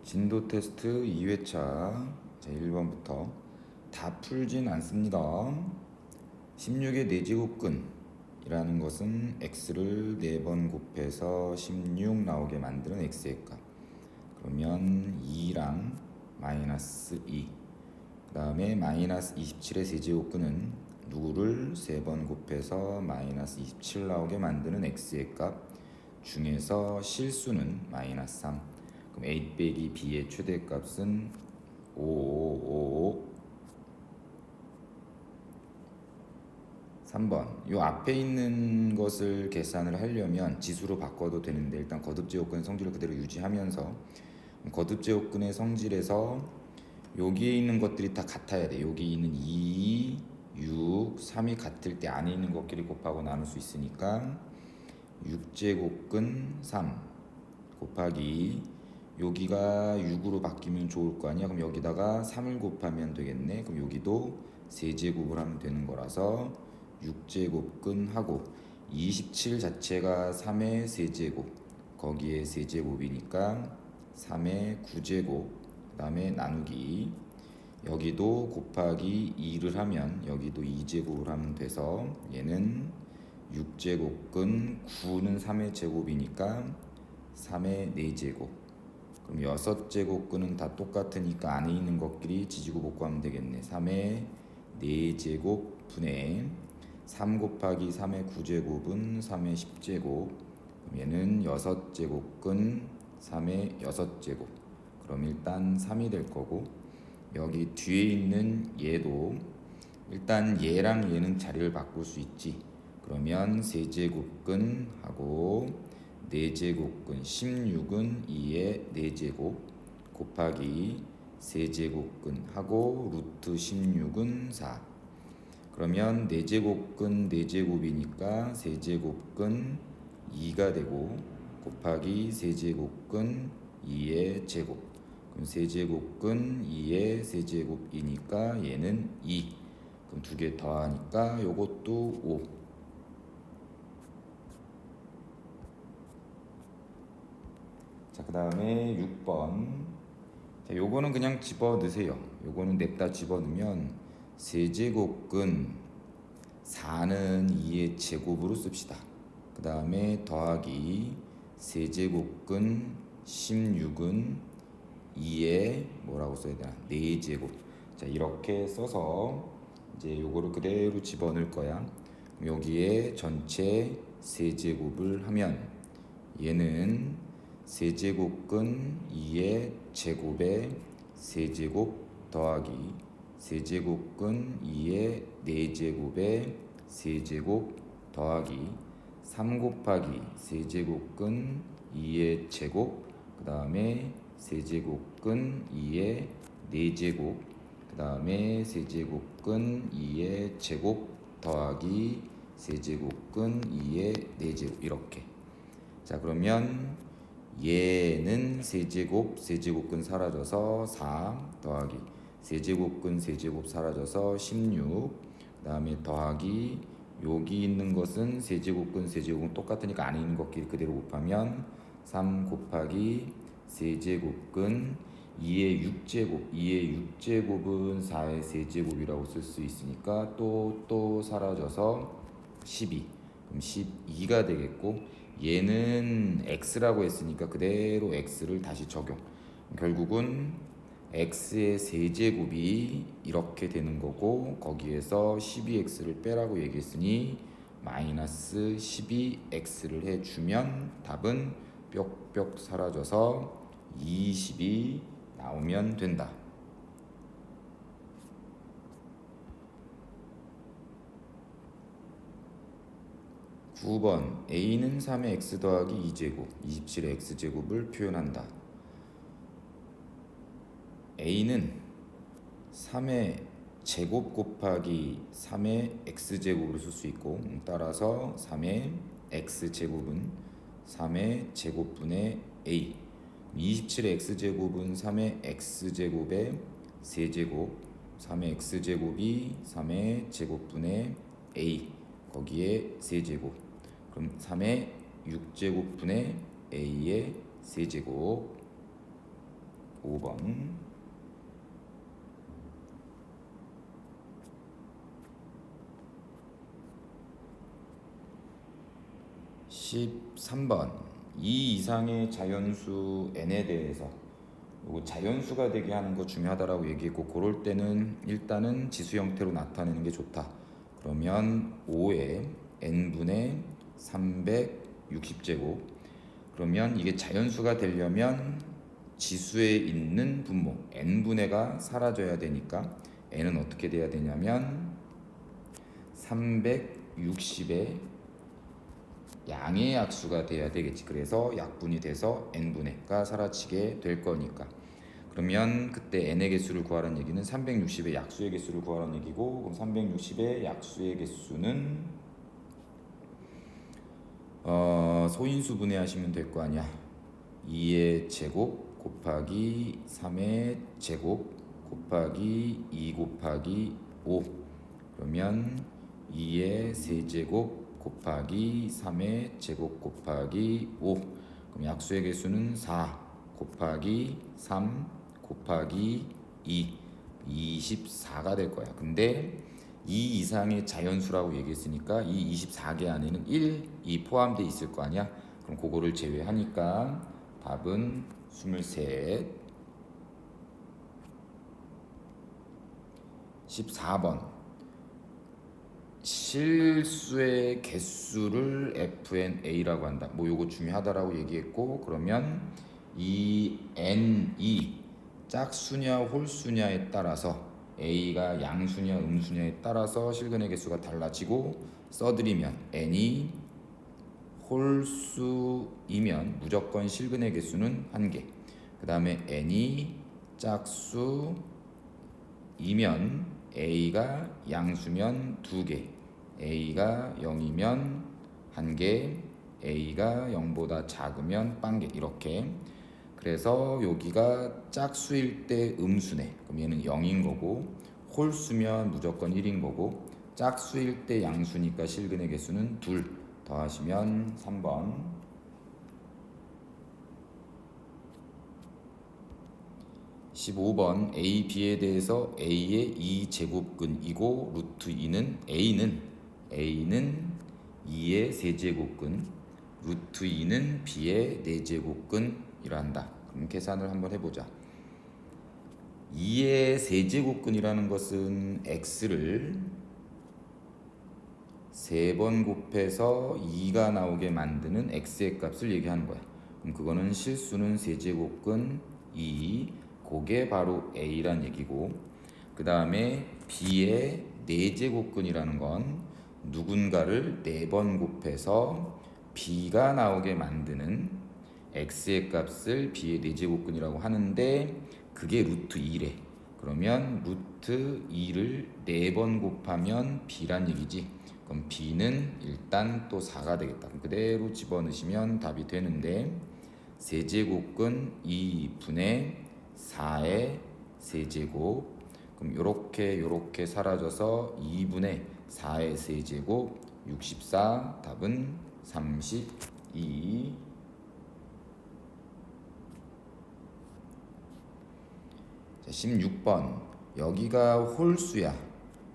진도 테스트 2회차 제 1번부터 다 풀진 않습니다. 16의 4제곱근이라는 것은 x를 4번 곱해서 16 나오게 만드는 x의 값. 그러면 2랑 마이너스 2, 그 다음에 마이너스 27의 세제곱근은 누구를 3번 곱해서 마이너스 27 나오게 만드는 x의 값 중에서 실수는 마이너스 3. 그럼 a 빼기 b의 최대값은 5555. 3번 요 앞에 있는 것을 계산을 하려면 지수로 바꿔도 되는데 일단 거듭제곱근의 성질을 그대로 유지하면서 거듭제곱근의 성질에서 여기에 있는 것들이 다 같아야 돼. 여기 있는 2, 6, 3이 같을 때 안에 있는 것끼리 곱하고 나눌 수 있으니까 6제곱근 3 곱하기 여기가 6으로 바뀌면 좋을 거 아니야. 그럼 여기다가 3을 곱하면 되겠네. 그럼 여기도 세제곱을 하면 되는 거라서 6제곱근 하고 27 자체가 3의 세제곱, 거기에 세제곱이니까 3의 9제곱, 그 다음에 나누기 여기도 곱하기 2를 하면 여기도 2제곱을 하면 돼서 얘는 6제곱근 9는 3의 제곱이니까 3의 4제곱. 그럼 6제곱근은 다 똑같으니까 안에 있는 것끼리 지지고 복구하면 되겠네. 3의 4제곱 분의 3 곱하기 3의 9제곱은 3의 10제곱. 그럼 얘는 6제곱근 3의 6제곱. 그럼 일단 3이 될 거고 여기 뒤에 있는 얘도 일단 얘랑 얘는 자리를 바꿀 수 있지. 그러면 세제곱근 하고 4제곱근 16은 2의 4제곱 곱하기 세제곱근 하고 루트 16은 4. 그러면 4제곱근 4제곱이니까 세제곱근 2가 되고 곱하기 세제곱근 2의 제곱. 그럼 세제곱근 2의 세제곱이니까 얘는 2. 그럼 두 개 더하니까 요것도 5. 자, 그 다음에 6번. 자, 요거는 그냥 집어 넣으세요. 요거는 냅다 집어 넣으면 세제곱근 4는 2의 제곱으로 씁시다. 그 다음에 더하기 세제곱근 16은 2의 뭐라고 써야 되나? 4제곱. 자, 이렇게 써서 이제 요거를 그대로 집어 넣을 거야. 여기에 전체 세제곱을 하면 얘는 세제곱근 2의 제곱에 세제곱 더하기 세제곱근 2의 4제곱에 세제곱 더하기 3 곱하기 세제곱근 2의 제곱, 그 다음에 세제곱근 2의 4제곱, 그 다음에 세제곱근 2의 제곱 더하기 세제곱근 2의 4제곱. 이렇게. 자, 그러면 얘는 세제곱근 사라져서 4 더하기 세제곱근 세제곱 사라져서 16, 그 다음에 더하기 여기 있는 것은 세제곱근 세제곱은 똑같으니까 안에 있는 것끼리 그대로 곱하면 3 곱하기 세제곱근 2의 6제곱, 2의 6제곱은 4의 세제곱이라고 쓸 수 있으니까 또 사라져서 12. 그럼 12가 되겠고 얘는 x라고 했으니까 그대로 x를 다시 적용. 결국은 x의 세제곱이 이렇게 되는 거고 거기에서 12x를 빼라고 얘기했으니 마이너스 12x를 해주면 답은 뾱뾱 사라져서 20이 나오면 된다. 9번 a는 3의 x 더하기 2제곱 27의 x제곱을 표현한다. a는 3의 제곱 곱하기 3의 x제곱으로 쓸 수 있고 따라서 3의 x제곱은 3의 제곱분의 a, 27의 x제곱은 3의 x제곱의 세제곱, 3의 x제곱이 3의 제곱분의 a, 거기에 세제곱. 그럼 3의 6제곱분의 a의 세제곱 5번. 13번. 이 이상의 자연수 n에 대해서 요거 자연수가 되게 하는 거 중요하다라고 얘기했고, 그럴 때는 일단은 지수 형태로 나타내는 게 좋다. 그러면 5에 n분의 360제곱. 그러면 이게 자연수가 되려면 지수에 있는 분모 n분의가 사라져야 되니까 n은 어떻게 돼야 되냐면 360의 양의 약수가 돼야 되겠지. 그래서 약분이 돼서 n분의가 사라지게 될 거니까. 그러면 그때 n의 개수를 구하라는 얘기는 360의 약수의 개수를 구하라는 얘기고, 그럼 360의 약수의 개수는 소인수 분해하시면 될 거 아니야. 2의 제곱 곱하기 3의 제곱 곱하기 2 곱하기 5. 그러면 2의 세제곱 곱하기 3의 제곱 곱하기 5. 그럼 약수의 개수는 4 곱하기 3 곱하기 2, 24가 될 거야. 근데 2 이상의 자연수라고 얘기했으니까 이 24개 안에는 1, 2 포함되어 있을 거 아니야. 그럼 그거를 제외하니까 답은 23. 14번. 실수의 개수를 FNA라고 한다. 뭐 요거 중요하다라고 얘기했고, 그러면 이 N이 짝수냐 홀수냐에 따라서 A가 양수냐 음수냐에 따라서 실근의 개수가 달라지고, 써드리면 N이 홀수이면 무조건 실근의 개수는 1개. 그 다음에 N이 짝수이면 A가 양수면 2개, A가 0이면 1개, A가 0보다 작으면 0개. 이렇게. 그래서 여기가 짝수일 때 음수네. 그럼 얘는 0인 거고, 홀수면 무조건 1인 거고, 짝수일 때 양수니까 실근의 개수는 2. 더하시면 3번. 15번. A, B에 대해서 A의 2제곱근이고 루트 2는 A는 2의 세제곱근, 루트 2는 B의 4제곱근이란다. 그럼 계산을 한번 해보자. 2의 세제곱근이라는 것은 x를 3번 곱해서 2가 나오게 만드는 x의 값을 얘기하는 거야. 그럼 그거는 실수는 세제곱근 2, 그게 바로 a란 얘기고, 그 다음에 b의 4제곱근이라는 건 누군가를 4번 곱해서 b가 나오게 만드는 x의 값을 b의 4제곱근이라고 하는데, 그게 루트 2래. 그러면 루트 2를 4번 곱하면 b란 얘기지. 그럼 b는 일단 또 4가 되겠다. 그대로 집어넣으시면 답이 되는데, 세제곱근 2분의 4의 세제곱. 그럼 요렇게 사라져서 2분의 4의 세제곱 64. 답은 32. 16번. 여기가 홀수야.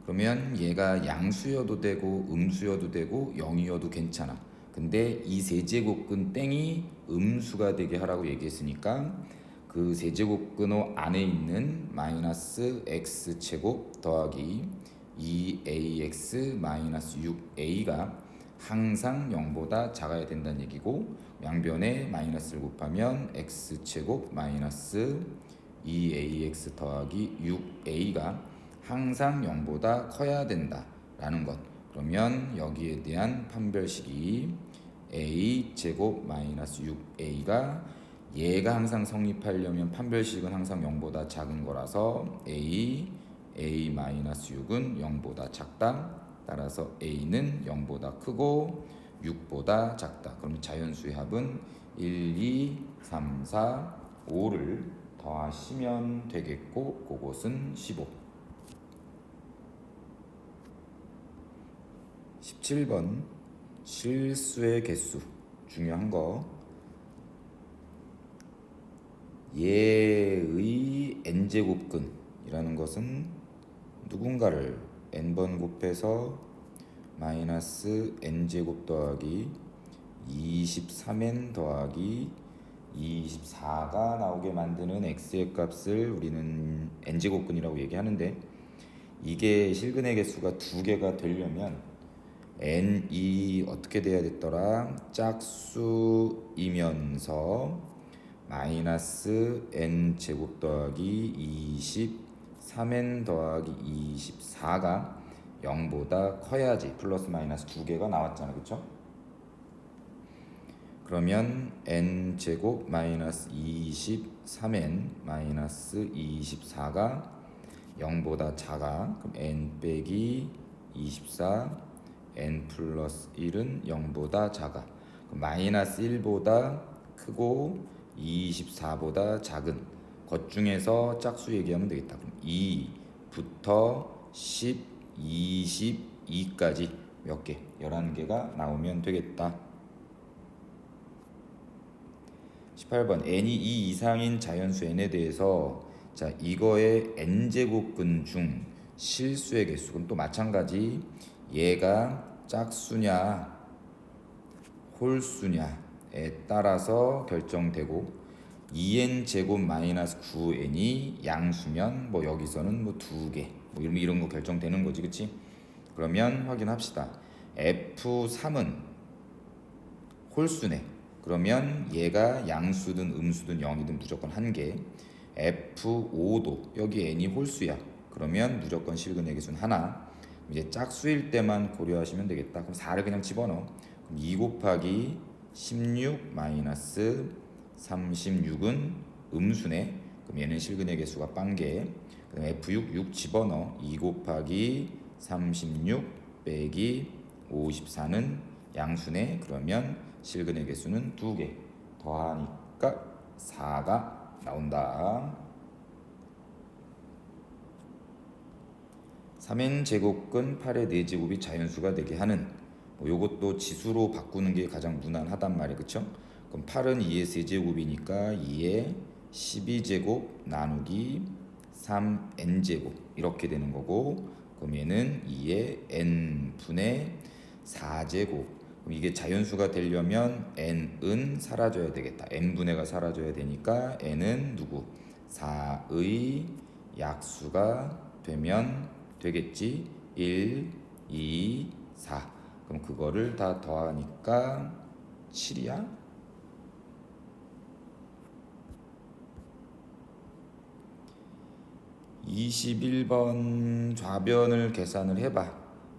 그러면 얘가 양수여도 되고 음수여도 되고 0이어도 괜찮아. 근데 이 세제곱근 땡이 음수가 되게 하라고 얘기했으니까 그 세제곱근 안에 있는 마이너스 x제곱 더하기 2ax 마이너스 6a가 항상 0보다 작아야 된다는 얘기고, 양변에 마이너스를 곱하면 x제곱 마이너스 2ax 더하기 6a가 항상 0보다 커야 된다라는 것. 그러면 여기에 대한 판별식이 a제곱 마이너스 6a가 얘가 항상 성립하려면 판별식은 항상 0보다 작은 거라서 a 마이너스 6은 0보다 작다. 따라서 a는 0보다 크고 6보다 작다. 그럼 자연수의 합은 1, 2, 3, 4, 5를 더하시면 되겠고, 그것은 15. 17번. 실수의 개수 중요한 거. 얘의 n제곱근이라는 것은 누군가를 n번 곱해서 마이너스 n제곱 더하기 23n 더하기 24가 나오게 만드는 x의 값을 우리는 n제곱근이라고 얘기하는데, 이게 실근의 개수가 두 개가 되려면 n이 어떻게 돼야 됐더라? 짝수이면서 마이너스 n제곱 더하기 23n 더하기 24가 0보다 커야지 플러스 마이너스 두 개가 나왔잖아, 그쵸? 그러면 n제곱 마이너스 23n 마이너스 24가 0보다 작아. 그럼 n 빼기 24 n 플러스 1은 0보다 작아. 그럼 마이너스 1보다 크고 24보다 작은 것 중에서 짝수 얘기하면 되겠다. 그럼 2부터 10, 22까지 몇 개? 11개가 나오면 되겠다. 18번 n이 2 이상인 자연수 n에 대해서 자 이거의 n제곱근 중 실수의 개수는 또 마찬가지 얘가 짝수냐 홀수냐에 따라서 결정되고 2n 제곱 마이너스 9n이 양수면 뭐 여기서는 뭐 2개 뭐 이런 거 결정되는 거지, 그치? 그러면 확인합시다. F3은 홀수네. 그러면 얘가 양수든 음수든 0이든 무조건 1개. F5도 여기 n이 홀수야. 그러면 무조건 실근의 개수는 하나. 이제 짝수일 때만 고려하시면 되겠다. 그럼 4를 그냥 집어넣어. 그럼 2 곱하기 16 마이너스 36은 음수네. 그럼 얘는 실근의 개수가 빵개. 그럼 F6 6 집어넣어. 2 곱하기 36 빼기 54는 양수네. 그러면 실근의 개수는 2개 더하니까 4가 나온다. 3n 제곱근 8의 4제곱이 자연수가 되게 하는 뭐 요것도 지수로 바꾸는 게 가장 무난하단 말이에요, 그쵸? 그럼 8은 2의 세제곱이니까 2의 12제곱 나누기 3n제곱 이렇게 되는 거고, 그럼 얘는 2의 n분의 4제곱. 그럼 이게 자연수가 되려면 n은 사라져야 되겠다. n분의가 사라져야 되니까 n은 누구? 4의 약수가 되면 되겠지. 1, 2, 4. 그럼 그거를 다 더하니까 7이야. 21번 좌변을 계산을 해봐.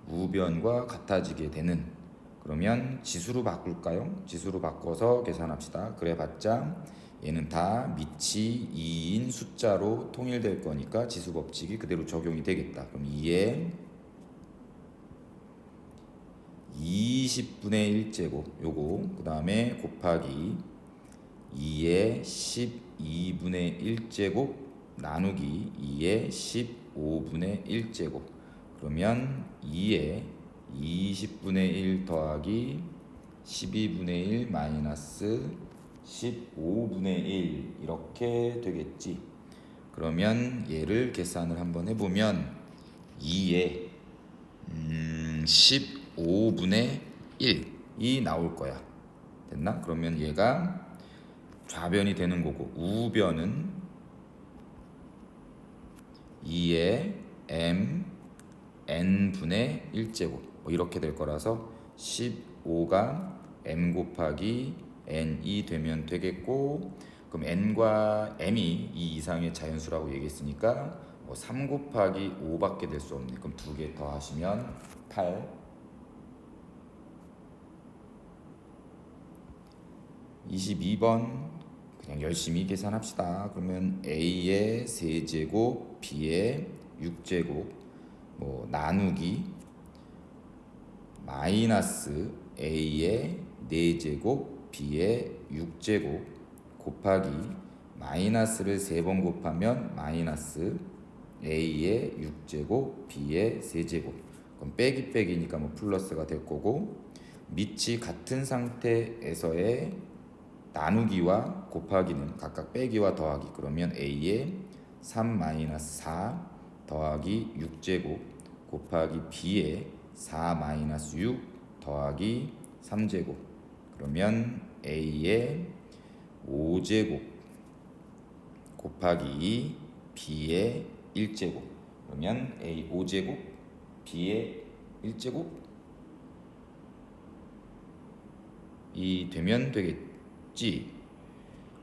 우변과 같아지게 되는. 그러면 지수로 바꿀까요? 지수로 바꿔서 계산합시다. 그래봤자 얘는 다 밑이 2인 숫자로 통일될 거니까 지수 법칙이 그대로 적용이 되겠다. 그럼 2에 20분의 1제곱 요거 그 다음에 곱하기 2에 12분의 1제곱 나누기 2에 15분의 1제곱. 그러면 2에 20분의 1 더하기 12분의 1 마이너스 15분의 1 이렇게 되겠지. 그러면 얘를 계산을 한번 해보면 2에 15분의 1이 나올 거야. 됐나? 그러면 얘가 좌변이 되는 거고, 우변은 2에 m n분의 1제곱 뭐 이렇게 될 거라서 15가 m 곱하기 n이 되면 되겠고, 그럼 n과 m이 2 이상의 자연수라고 얘기했으니까 뭐 3 곱하기 5밖에 될 수 없네. 그럼 2개 더 하시면 8. 22번 그냥 열심히 계산합시다. 그러면 a의 세제곱 b의 6제곱 뭐 나누기 마이너스 a의 4제곱 b의 6제곱 곱하기 마이너스를 3번 곱하면 마이너스 a의 6제곱 b의 3제곱. 그럼 빼기 빼기니까 뭐 플러스가 될 거고, 밑이 같은 상태에서의 나누기와 곱하기는 각각 빼기와 더하기. 그러면 a의 3 마이너스 4 더하기 6제곱 곱하기 b의 4 마이너스 6 더하기 3제곱. 그러면 a의 5제곱 곱하기 2 b의 1제곱. 그러면 a 5제곱 b의 1제곱 이 되면 되겠지.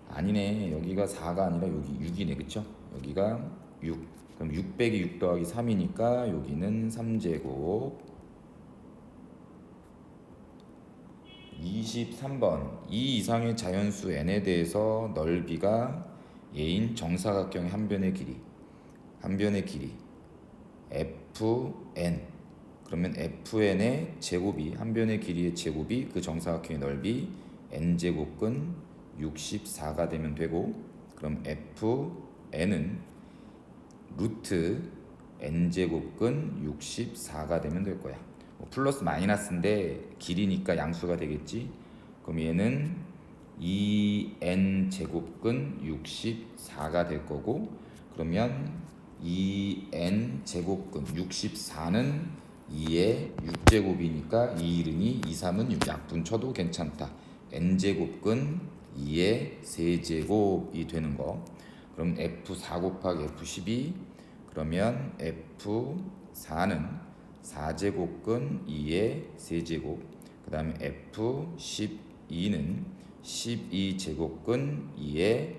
아니네. 여기가 4가 아니라 여기 6이네. 그쵸? 여기가 6. 그럼 6 빼기 6 더하기 3이니까 여기는 3제곱. 23번. 이 이상의 자연수 n에 대해서 넓이가 a인 정사각형의 한 변의 길이 fn. 그러면 fn의 제곱이 한 변의 길이의 제곱이 그 정사각형의 넓이 n제곱근 64가 되면 되고, 그럼 fn은 루트 n제곱근 64가 되면 될 거야. 플러스 마이너스인데 길이니까 양수가 되겠지. 그럼 얘는 2n제곱근 64가 될 거고, 그러면 2n제곱근 64는 2의 6제곱이니까 2, 1이 2, 3은 6. 약분 쳐도 괜찮다. n제곱근 2의 세제곱이 되는 거. 그럼 F4 곱하기 F12. 그러면 F4는 4제곱근 2의 세제곱. 그 다음에 F12는 12제곱근 2의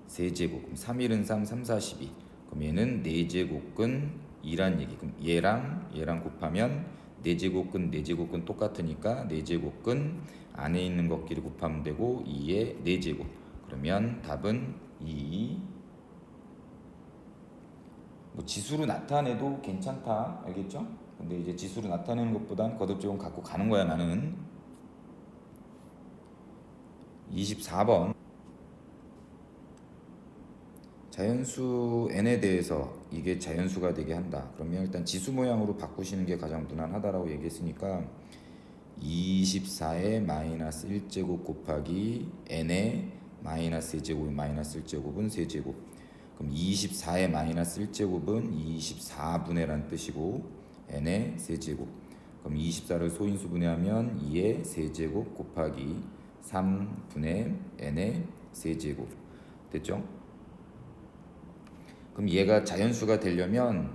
세제곱. 그럼 3, 1은 3, 3, 4, 12. 그럼 얘는 4제곱근 2란 얘기. 그럼 얘랑 곱하면 4제곱근 4제곱근 똑같으니까 4제곱근 안에 있는 것끼리 곱하면 되고 2의 4제곱. 그러면 답은 2. 뭐 지수로 나타내도 괜찮다. 알겠죠? 근데 이제 지수로 나타내는 것보단 거듭제곱 갖고 가는 거야 나는. 24번. 자연수 n에 대해서 이게 자연수가 되게 한다. 그러면 일단 지수 모양으로 바꾸시는 게 가장 무난하다라고 얘기했으니까 24의 마이너스 1제곱 곱하기 n의 마이너스 2제곱이 마이너스 1제곱은 세제곱. 그럼 24의 마이너스 1제곱은 24분의 란 뜻이고 n의 세제곱. 그럼 24를 소인수분해하면 2의 세제곱 곱하기 3분의 n의 세제곱. 됐죠? 그럼 얘가 자연수가 되려면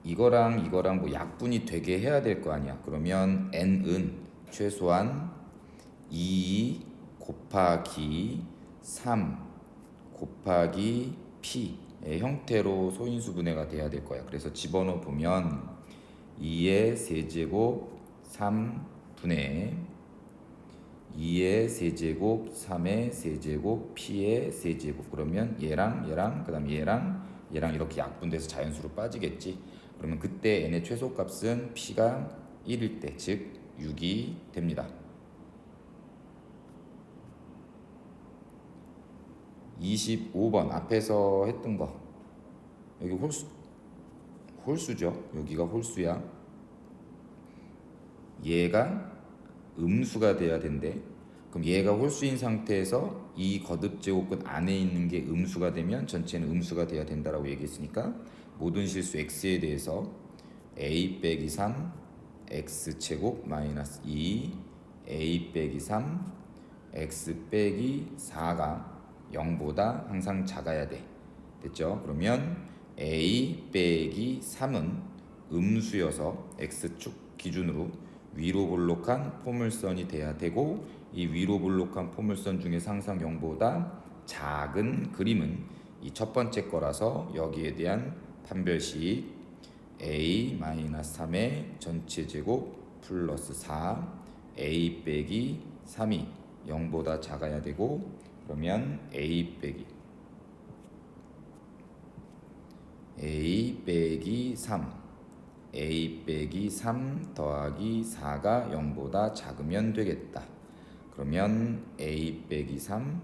이거랑 뭐 약분이 되게 해야 될 거 아니야. 그러면 n은 최소한 2 곱하기 3 곱하기 p의 형태로 소인수분해가 돼야 될 거야. 그래서 집어넣어 보면 2의 세제곱 3분의 2의 세제곱 3의 세제곱 p의 세제곱. 그러면 얘랑 그 다음에 얘랑 이렇게 약분돼서 자연수로 빠지겠지. 그러면 그때 n의 최소값은 p가 1일 때, 즉 6이 됩니다. 25번 앞에서 했던 거. 여기 홀수죠. 여기가 홀수야. 얘가 음수가 돼야 된대. 그럼 얘가 홀수인 상태에서 이 거듭제곱근 안에 있는 게 음수가 되면 전체는 음수가 돼야 된다라고 얘기했으니까 모든 실수 x에 대해서 a 빼기 3 x제곱 마이너스 2 a 빼기 3 x 빼기 4가 0보다 항상 작아야 돼. 됐죠? 그러면 a 빼기 3은 음수여서 x축 기준으로 위로 볼록한 포물선이 돼야 되고, 이 위로 볼록한 포물선 중에서 항상 0보다 작은 그림은 이 첫 번째 거라서 여기에 대한 판별식 a-3의 전체 제곱 플러스 4 a 빼기 3이 0보다 작아야 되고, 그러면 a 빼기 3 a 빼기 3 더하기 4가 0보다 작으면 되겠다. 그러면 a 빼기 3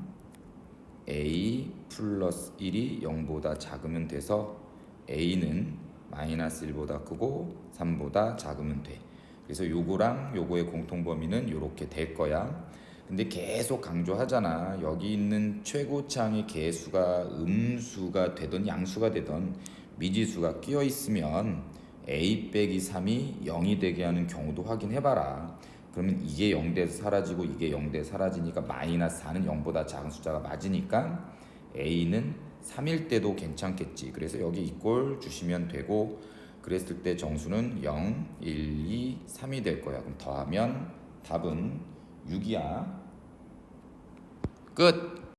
a 플러스 1이 0보다 작으면 돼서 a는 마이너스 1보다 크고 3보다 작으면 돼. 그래서 요거랑 요거의 공통범위는 요렇게 될 거야. 근데 계속 강조하잖아. 여기 있는 최고차항의 개수가 음수가 되던 양수가 되던 미지수가 끼어 있으면 a 빼기 3이 0이 되게 하는 경우도 확인해봐라. 그러면 이게 0돼서 사라지고 이게 0돼서 사라지니까 마이너스 4는 0보다 작은 숫자가 맞으니까 a는 3일 때도 괜찮겠지. 그래서 여기 이꼴 주시면 되고, 그랬을 때 정수는 0, 1, 2, 3이 될 거야. 그럼 더하면 답은 6이야. 끝.